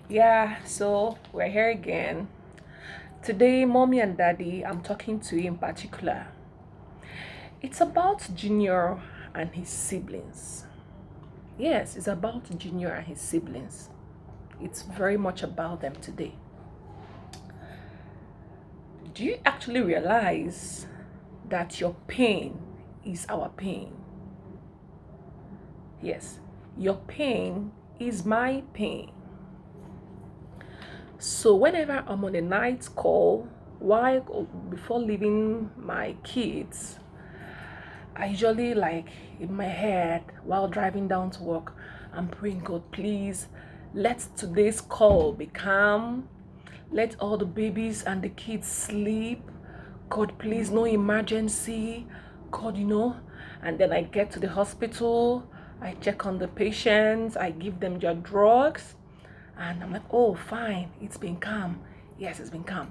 Yeah, so we're here again. Today, mommy and daddy, I'm talking to you in particular. It's about Junior and his siblings. Yes, it's about Junior and his siblings. It's very much about them today. Do you actually realize that your pain is our pain? Yes, your pain is my pain. So whenever I'm on a night call, while before leaving my kids, I usually like in my head while driving down to work, I'm praying, God, please let today's call be calm. Let all the babies and the kids sleep. God, please, no emergency. God, And then I get to the hospital, I check on the patients, I give them their drugs, and I'm like, oh, fine, it's been calm. Yes, it's been calm.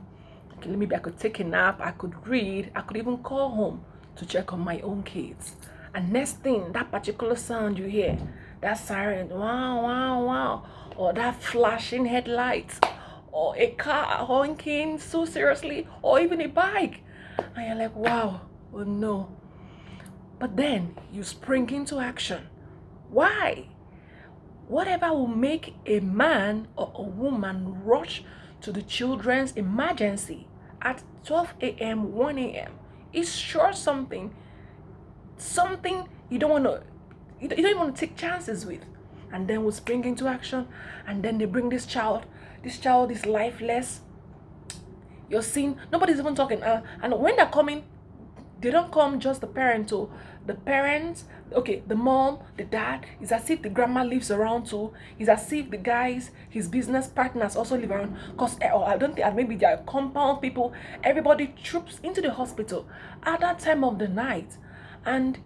Okay, maybe I could take a nap, I could read, I could even call home to check on my own kids. And next thing, that particular sound you hear, that siren, wow, wow, wow, or that flashing headlights, or a car honking so seriously, or even a bike. And you're like, wow, oh no. But then you spring into action. Why? Whatever will make a man or a woman rush to the children's emergency at 12 a.m., 1 a.m. is sure something you don't want to take chances with. And then we'll spring into action, and then they bring this child. This child is lifeless. You're seeing nobody's even talking. And when they're coming, they don't come just the parent too. The parents, okay, the mom, the dad. It's as if the grandma lives around too. It's as if the guys, his business partners also live around. Cause or I don't think maybe they are compound people. Everybody troops into the hospital at that time of the night, and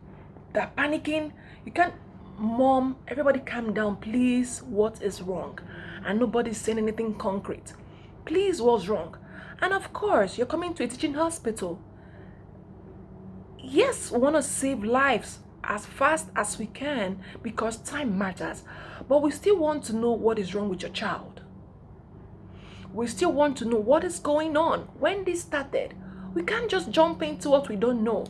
they're panicking. You can't. Mom, everybody calm down, please. What is wrong? And nobody's saying anything concrete. Please, what's wrong? And of course, you're coming to a teaching hospital. Yes, we want to save lives as fast as we can because time matters, but we still want to know what is wrong with your child. We still want to know what is going on, when this started. We can't just jump into what we don't know.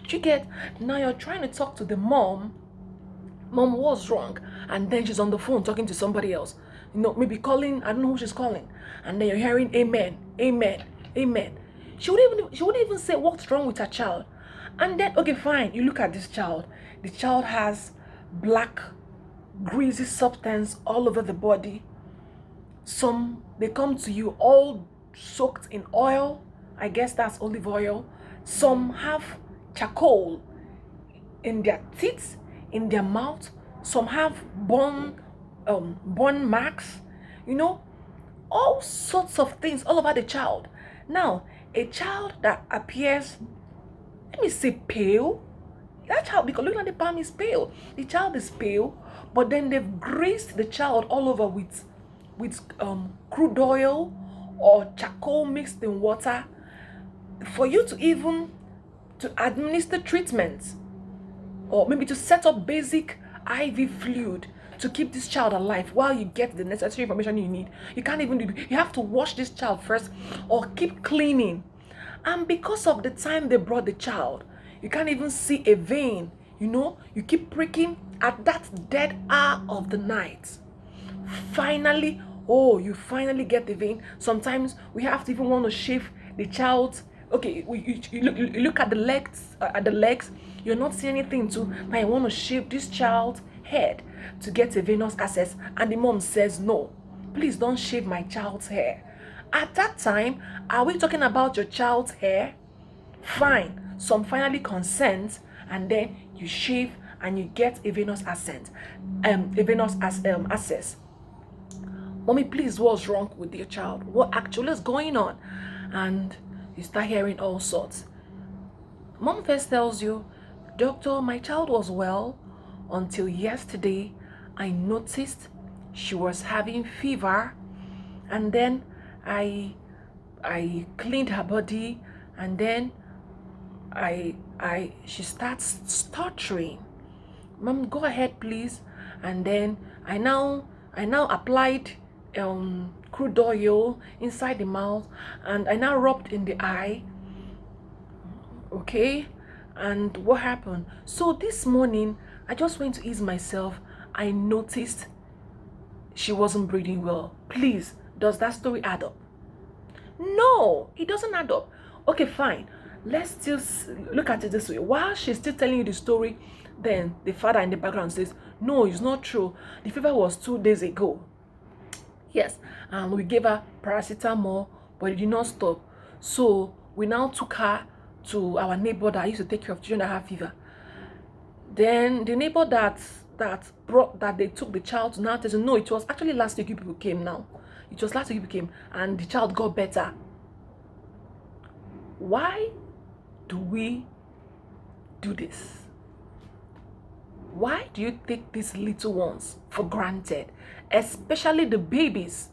You get? Now you're trying to talk to the mom. Mom, what's wrong? And then she's on the phone talking to somebody else. Maybe calling, I don't know who she's calling. And then you're hearing amen, amen, amen. She wouldn't even say what's wrong with her child. And then, okay, fine, you look at this child. The child has black, greasy substance all over the body. Some, they come to you all soaked in oil. I guess that's olive oil. Some have charcoal in their teeth, in their mouth. Some have burn marks. You know, all sorts of things all over the child. Now, a child that appears, let me say, pale. That child, because looking at the palm, is pale. The child is pale, but then they've greased the child all over with crude oil or charcoal mixed in water for you to even to administer treatment, or maybe to set up basic IV fluid to keep this child alive while you get the necessary information you need. You can't even do. You have to wash this child first or keep cleaning. And because of the time they brought the child, you can't even see a vein. You keep pricking at that dead hour of the night. Finally, you finally get the vein. Sometimes we have to even want to shave the child's. Okay, you look at the legs. You're not seeing anything too. Now you want to shave this child's head to get a venous access, and the mom says no. Please don't shave my child's hair. At that time, are we talking about your child's hair? Fine. Some finally consent, and then you shave and you get a venous access. Access. Mommy, please, what's wrong with your child? What actually is going on? And you start hearing all sorts. Mom first tells you, Doctor, my child was well until yesterday. I noticed she was having fever, and then I cleaned her body, and then she starts stuttering. Mom, go ahead, please. And then I now applied crude oil inside the mouth, and I now rubbed in the eye. Okay, and what happened? So this morning I just went to ease myself. I noticed she wasn't breathing well. Please, does that story add up? No, it doesn't add up. Okay, fine. Let's still look at it this way. While she's still telling you the story, then the father in the background says, no, it's not true. The fever was 2 days ago. Yes, and we gave her paracetamol, but it did not stop. So we now took her to our neighbor that used to take care of children that have fever. Then the neighbor that they took the child to now tells no, it was actually last week you people came now. It was last week you came and the child got better. Why do we do this? Why do you take these little ones for granted? Especially the babies,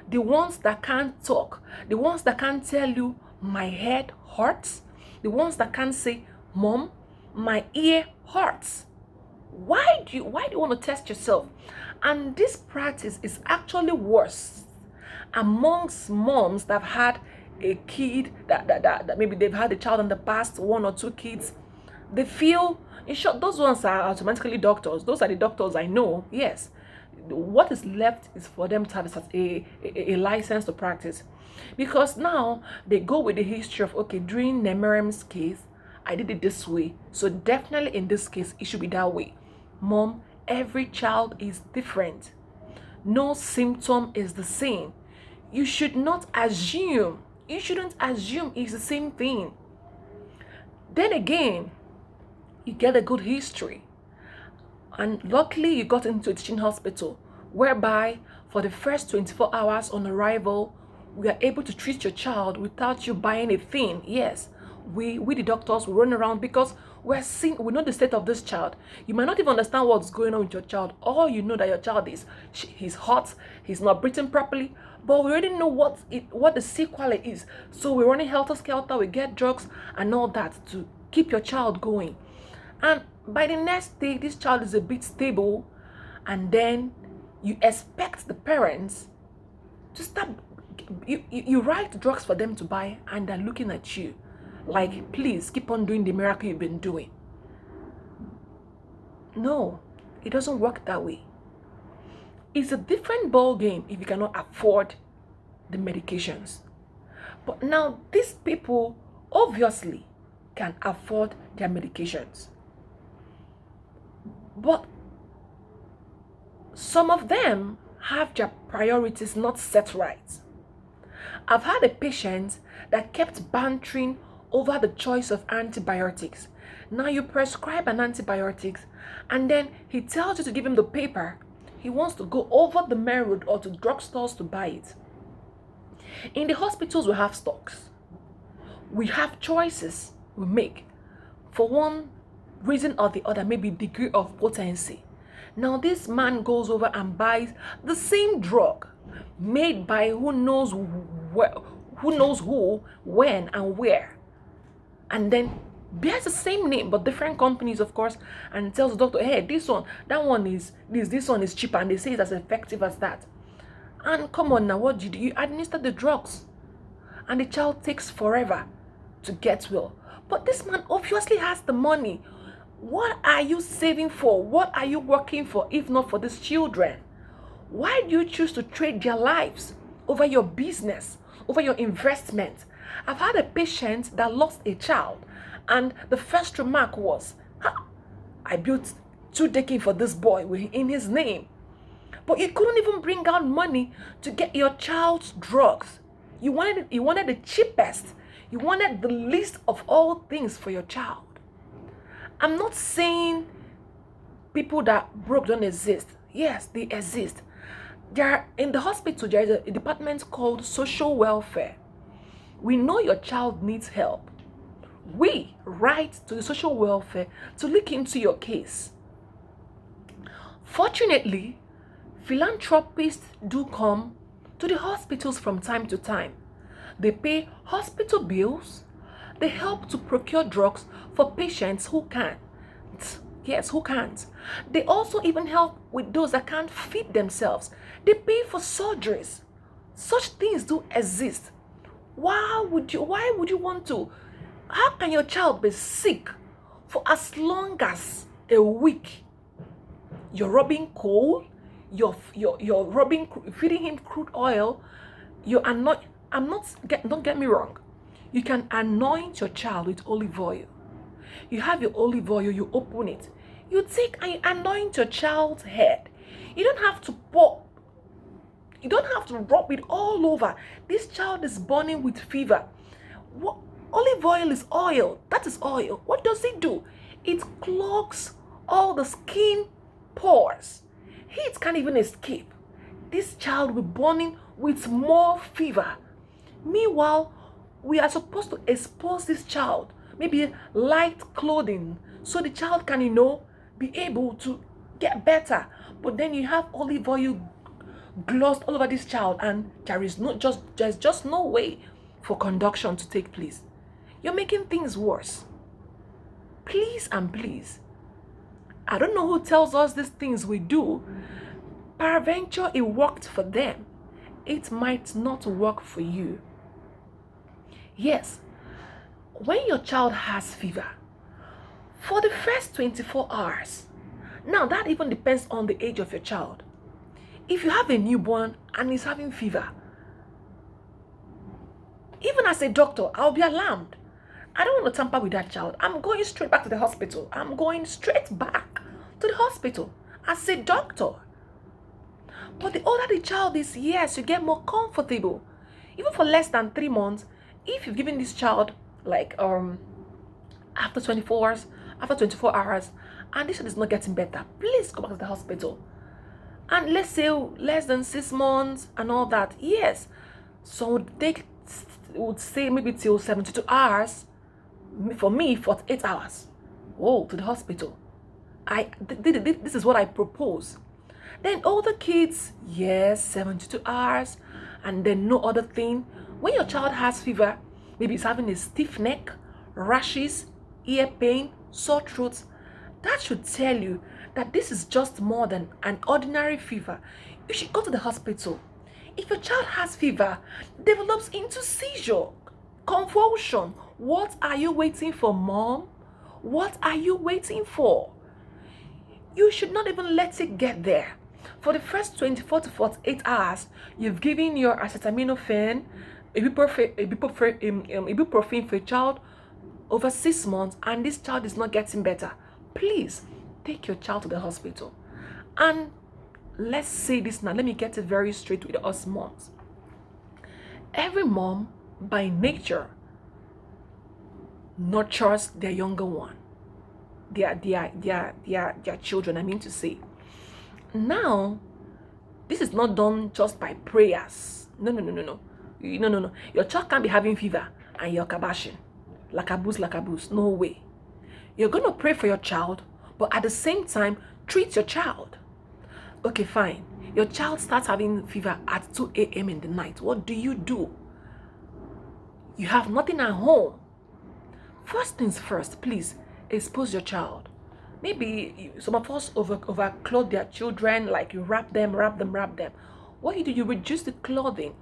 the ones that can't talk, the ones that can't tell you my head hurts, the ones that can't say, Mom, my ear hurts. Why do you want to test yourself? And this practice is actually worse amongst moms that have had a kid that maybe they've had a child in the past, 1 or 2 kids. They feel, in short, those ones are automatically doctors. Those are the doctors I know. Yes, what is left is for them to have a license to practice, because now they go with the history of, okay, during Nemerem's case I did it this way, so definitely in this case it should be that way. Mom, every child is different. No symptom is the same. You shouldn't assume it's the same thing. Then again, you get a good history. And luckily you got into a teaching hospital, whereby for the first 24 hours on arrival, we are able to treat your child without you buying a thing. Yes, we the doctors will run around because we know the state of this child. You might not even understand what's going on with your child. All you know that your child he's hot, he's not breathing properly, but we already know what the sequelae is. So we're running helter-skelter, we get drugs and all that to keep your child going. And by the next day, this child is a bit stable, and then you expect the parents to start. You write drugs for them to buy, and they're looking at you like, please keep on doing the miracle you've been doing. No, it doesn't work that way. It's a different ball game if you cannot afford the medications. But now these people obviously can afford their medications. But some of them have their priorities not set right. I've had a patient that kept bantering over the choice of antibiotics. Now you prescribe an antibiotics and then he tells you to give him the paper. He wants to go over the main road or to drugstores to buy it. In the hospitals, we have stocks. We have choices we make for one reason or the other, maybe degree of potency. Now this man goes over and buys the same drug made by who knows who, when and where, and then bears the same name but different companies, of course, and tells the doctor, hey, this one is cheaper, and they say it's as effective as that. And come on now, what do? You administer the drugs and the child takes forever to get well. But this man obviously has the money. What are you saving for? What are you working for if not for these children? Why do you choose to trade their lives over your business, over your investment? I've had a patient that lost a child, and the first remark was, I built 2 decades for this boy in his name. But you couldn't even bring out money to get your child's drugs. You wanted the cheapest. You wanted the least of all things for your child. I'm not saying people that broke don't exist. Yes, they exist. In the hospital, there is a department called social welfare. We know your child needs help. We write to the social welfare to look into your case. Fortunately, philanthropists do come to the hospitals from time to time. They pay hospital bills. They help to procure drugs for patients who can't Yes, who can't? They also even help with those that can't feed themselves. They pay for surgeries. Such things do exist. Why would you want to? How can your child be sick for as long as a week? You're rubbing coal, you're rubbing, feeding him crude oil. You're anoint. Don't get me wrong. You can anoint your child with olive oil. You have your olive oil, you open it. You take and you anoint your child's head. You don't have to pour, you don't have to rub it all over. This child is burning with fever. What, olive oil is oil. That is oil. What does it do? It clogs all the skin pores. Heat can't even escape. This child will be burning with more fever. Meanwhile, we are supposed to expose this child, maybe light clothing, so the child can, be able to get better. But then you have olive oil glossed all over this child, and there's just no way for conduction to take place. You're making things worse. Please and please. I don't know who tells us these things we do. Peradventure it worked for them. It might not work for you. Yes, when your child has fever, for the first 24 hours, now that even depends on the age of your child. If you have a newborn and he's having fever, even as a doctor, I'll be alarmed. I don't want to tamper with that child. I'm going straight back to the hospital. I'm going straight back to the hospital as a doctor. But the older the child is, yes, you get more comfortable. Even for less than 3 months, if you've given this child like after 24 hours, and this child is not getting better, please go back to the hospital. And let's say less than 6 months and all that, yes. So they would say maybe till 72 hours. For me, 48 hours. Oh, to the hospital. This is what I propose. Then older kids, yes, 72 hours, and then no other thing. When your child has fever, maybe it's having a stiff neck, rashes, ear pain, sore throats, that should tell you that this is just more than an ordinary fever. You should go to the hospital. If your child has fever, develops into seizure, convulsion, what are you waiting for, mom? What are you waiting for? You should not even let it get there. For the first 24 to 48 hours, you've given your acetaminophen, ibuprofen for a child over 6 months, and this child is not getting better. Please take your child to the hospital. And let's say this now. Let me get it very straight with us moms. Every mom, by nature, nurtures their younger one, their children, I mean to say. Now, this is not done just by prayers. No. Your child can't be having fever and you're kabashing. Lakabous. No way. You're going to pray for your child, but at the same time, treat your child. Okay, fine. Your child starts having fever at 2 a.m. in the night. What do? You have nothing at home. First things first, please expose your child. Maybe some of us overclothe their children, like you wrap them. What you do, you reduce the clothing,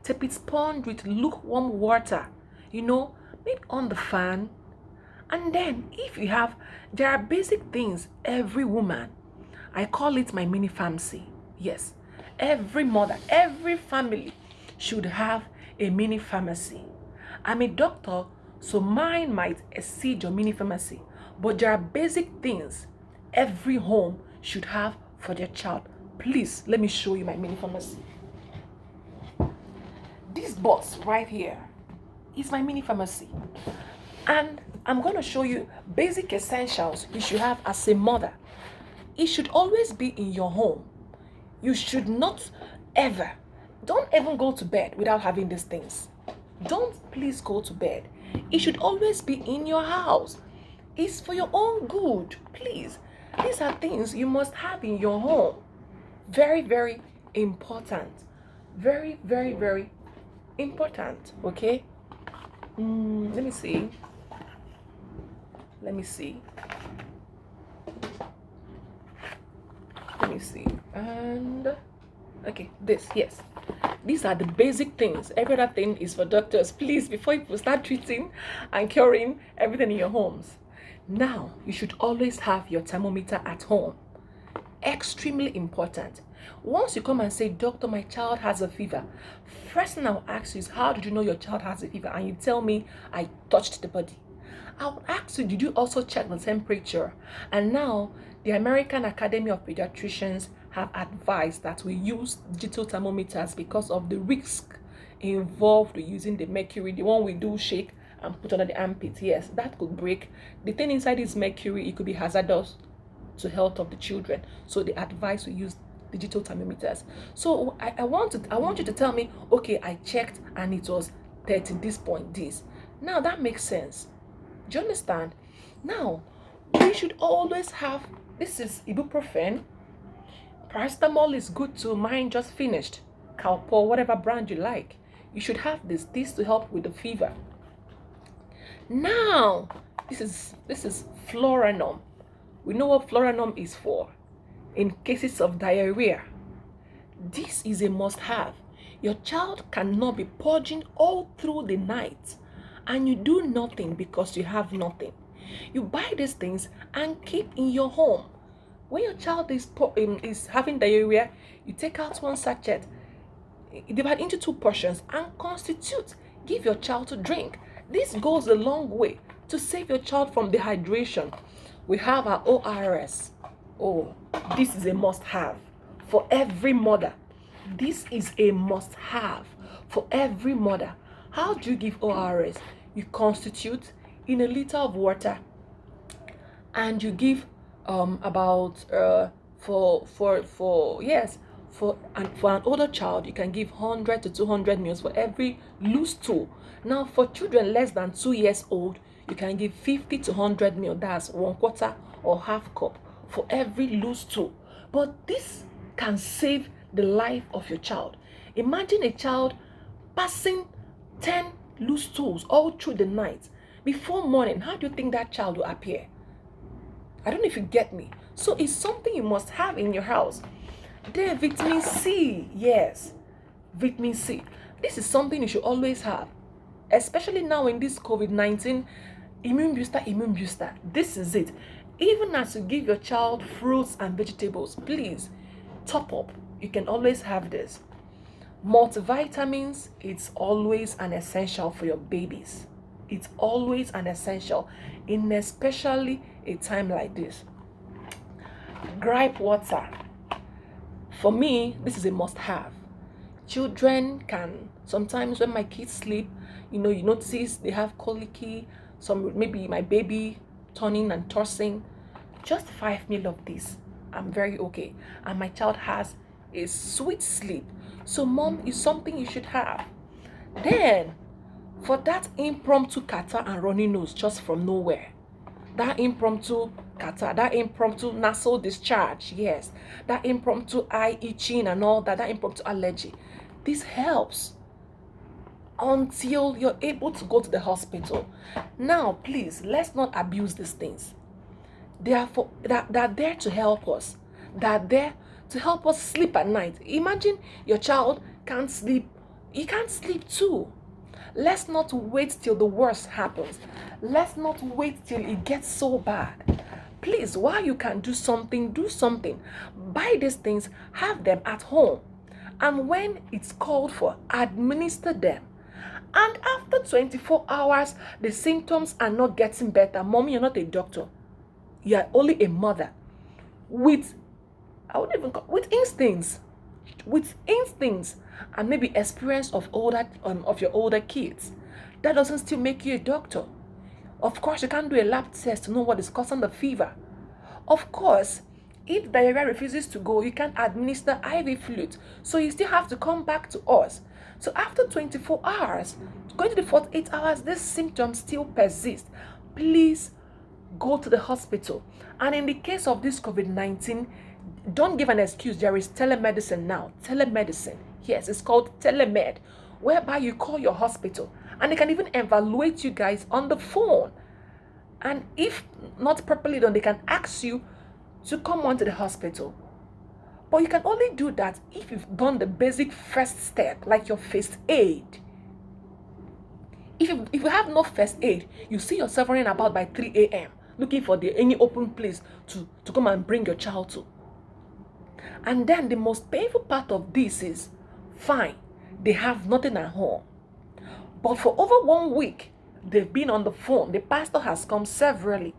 tape it sponge with lukewarm water, maybe on the fan. And then if you have, there are basic things every woman, I call it my mini pharmacy. Yes, every mother, every family should have a mini pharmacy. I'm a doctor, so mine might exceed your mini pharmacy, but there are basic things every home should have for their child. Please, let me show you my mini pharmacy. This box right here is my mini pharmacy. And I'm going to show you basic essentials you should have as a mother. It should always be in your home. You should not don't even go to bed without having these things. Don't please go to bed. It should always be in your house. It's for your own good. Please. These are things you must have in your home. Very, very important. Very, very, very important. Okay? Let me see. me see. And okay, this, yes. These are the basic things. Every other thing is for doctors. Please, before you start treating and curing everything in your homes. Now, you should always have your thermometer at home. Extremely important. Once you come and say, doctor, my child has a fever, first thing I'll ask you is, how did you know your child has a fever? And you tell me, I touched the body. I'll ask you, did you also check the temperature? And now, the American Academy of Pediatricians have advised that we use digital thermometers because of the risk involved with using the mercury, the one we do shake and put under the armpit. Yes, that could break. The thing inside is mercury. It could be hazardous to health of the children. So they advise we use digital thermometers. So I want you to tell me, okay, I checked and it was 30 this point this. Now that makes sense. Do you understand? Now, we should always have, this is ibuprofen. Paracetamol is good too. Mine just finished. Calpol, whatever brand you like. You should have this to help with the fever. Now, this is Floranum. We know what Floranum is for. In cases of diarrhea, this is a must-have. Your child cannot be purging all through the night and you do nothing because you have nothing. You buy these things and keep in your home. When your child is having diarrhea, you take out one sachet, divide into 2 portions and constitute. Give your child to drink. This goes a long way to save your child from dehydration. We have our ORS. Oh, this is a must-have for every mother. This is a must-have for every mother. How do you give ORS? You constitute in a liter of water, and you give about for an older child, you can give 100 to 200 ml for every loose stool. Now, for children less than 2 years old, you can give 50 to 100 ml. That's 1/4 or half cup for every loose stool. But this can save the life of your child. Imagine a child passing 10 loose stools all through the night. Before morning, how do you think that child will appear? I don't know if you get me. So it's something you must have in your house. Then vitamin C. Yes, vitamin C. This is something you should always have. Especially now in this COVID-19, immune booster. This is it. Even as you give your child fruits and vegetables, please top up. You can always have this. Multivitamins, it's always an essential for your babies. It's always an essential, in especially a time like this. Gripe water. For me, this is a must-have. Children can, sometimes when my kids sleep, you notice they have colicky, maybe my baby turning and tossing. Just 5 ml of this, I'm very okay. And my child has a sweet sleep. So mom, is something you should have. Then, for that impromptu catarrh and runny nose just from nowhere, that impromptu catarrh, that impromptu nasal discharge, yes, that impromptu eye itching and all that impromptu allergy, this helps until you're able to go to the hospital. Now, please, let's not abuse these things. They are there to help us. They're there to help us sleep at night. Imagine your child can't sleep. You can't sleep too. Let's not wait till the worst happens. Let's not wait till it gets so bad. Please, while you can do something, do something. Buy these things, have them at home. And when it's called for, administer them. And after 24 hours, the symptoms are not getting better. Mommy, you're not a doctor. You're only a mother with instincts, and maybe experience of your older kids. That doesn't still make you a doctor. Of course, you can't do a lab test to know what is causing the fever. Of course, if diarrhea refuses to go, you can administer IV fluid. So you still have to come back to us. So after 24 hours, going to the 48 hours, these symptoms still persist. Please go to the hospital. And in the case of this COVID-19, don't give an excuse. There is telemedicine now. Telemedicine. Yes, it's called telemed, whereby you call your hospital and they can even evaluate you guys on the phone. And if not properly done, they can ask you to come on to the hospital. But you can only do that if you've done the basic first step, like your first aid. If you have no first aid, you see yourself running about by 3 a.m. looking for any open place to come and bring your child to. And then the most painful part of this is, fine, they have nothing at home. But for over 1 week, they've been on the phone. The pastor has come severally.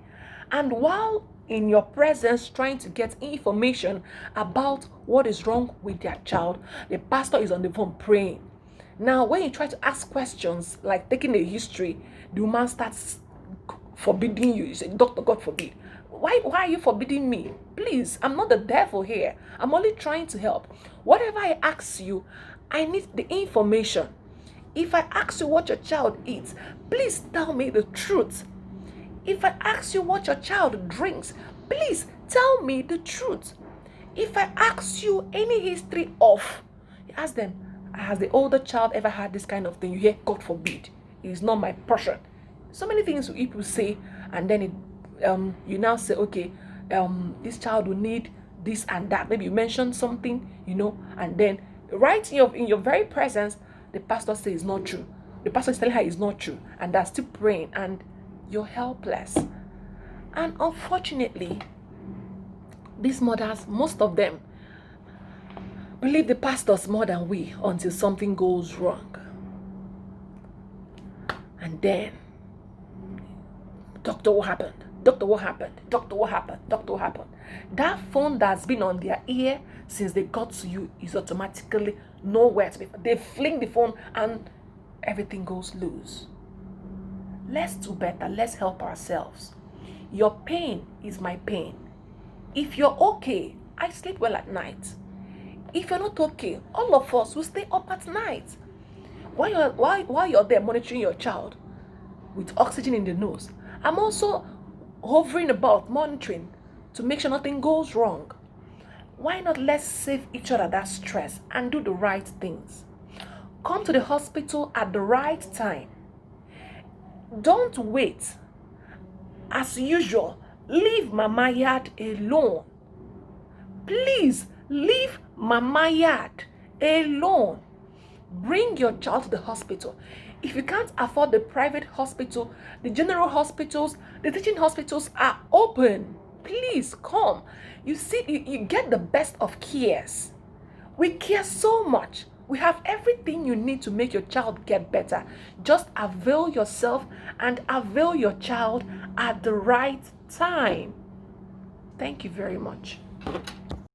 And while in your presence trying to get information about what is wrong with their child, the pastor is on the phone praying. Now, when you try to ask questions, like taking a history, the woman starts forbidding you. You say, Doctor, God forbid. Why are you forbidding me? Please, I'm not the devil here. I'm only trying to help. Whatever I ask you, I need the information. If I ask you what your child eats, please tell me the truth. If I ask you what your child drinks, please tell me the truth. If I ask you any history of, you ask them, has the older child ever had this kind of thing? You hear, God forbid. It is not my portion. So many things people say, and then you now say, okay, this child will need this and that. Maybe you mention something, and then right in your very presence, the pastor says it's not true. The pastor is telling her it's not true, and they're still praying, and you're helpless. And unfortunately, these mothers, most of them, believe the pastors more than we until something goes wrong. And then, doctor, what happened? Doctor, what happened? Doctor, what happened? Doctor, what happened? That phone that's been on their ear since they got to you is automatically nowhere to be. They fling the phone and everything goes loose. Let's do better. Let's help ourselves. Your pain is my pain. If you're okay, I sleep well at night. If you're not okay, all of us will stay up at night. While you're there monitoring your child with oxygen in the nose, I'm also hovering about, monitoring to make sure nothing goes wrong. Why not let's save each other that stress and do the right things? Come to the hospital at the right time. Don't wait. As usual, leave Mama Yard alone. Please, leave Mama Yard alone. Bring your child to the hospital. If you can't afford the private hospital, the general hospitals, the teaching hospitals are open. Please come. You see, you get the best of cares. We care so much. We have everything you need to make your child get better. Just avail yourself and avail your child at the right time. Thank you very much.